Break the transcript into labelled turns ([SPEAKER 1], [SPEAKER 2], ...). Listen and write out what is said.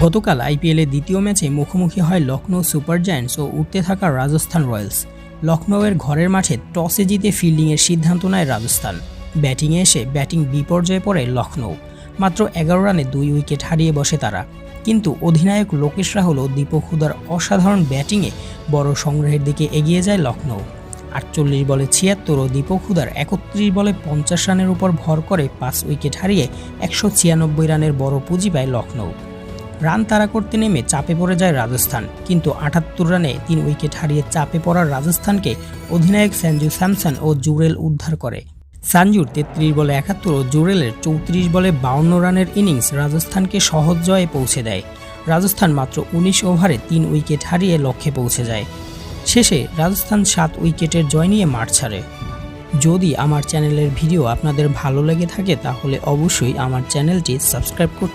[SPEAKER 1] গতকাল আইপিএলের দ্বিতীয় ম্যাচে মুখোমুখি হয় লখনৌ সুপার জায়ান্টস ও উঠতে থাকা রাজস্থান রয়্যালস। লখনৌয়ের ঘরের মাঠে টসে জিতে ফিল্ডিংয়ের সিদ্ধান্ত নেয় রাজস্থান। ব্যাটিংয়ে এসে ব্যাটিং বিপর্যয়ে পড়ে লখনৌ। মাত্র ১১ রানে ২ উইকেট হারিয়ে বসে তারা। কিন্তু অধিনায়ক লোকেশ রাহুল ও দীপক হুডার অসাধারণ ব্যাটিংয়ে বড় সংগ্রহের দিকে এগিয়ে যায় লখনৌ। ৪৮ বলে ৭৬ ও দীপক হুডার ৩১ বলে ৫০ রানের উপর ভর করে ৫ উইকেট হারিয়ে ১৯৬ রানের বড় পুঁজি পায় লখনৌ। রান তাড়া করতে নেমে চাপে পড়ে যায় রাজস্থান, কিন্তু ৭৮ রানে ৩ উইকেট হারিয়ে চাপে পড়ার রাজস্থানকে অধিনায়ক সঞ্জু স্যামসন ও জুরেল উদ্ধার করে। সঞ্জুর ৩৩ বলে ৭১ ও জুরেলের ৩৪ বলে ৫২ রানের ইনিংস রাজস্থানকে সহজ জয়ে পৌঁছে দেয়। রাজস্থান মাত্র ১৯ ওভারে ৩ উইকেট হারিয়ে লক্ষ্যে পৌঁছে যায়। শেষে রাজস্থান ৭ উইকেটের জয় নিয়ে মাঠ ছাড়ে। যদি আমার চ্যানেলের ভিডিও আপনাদের ভালো লেগে থাকে তাহলে অবশ্যই আমার চ্যানেলটি সাবস্ক্রাইব করতে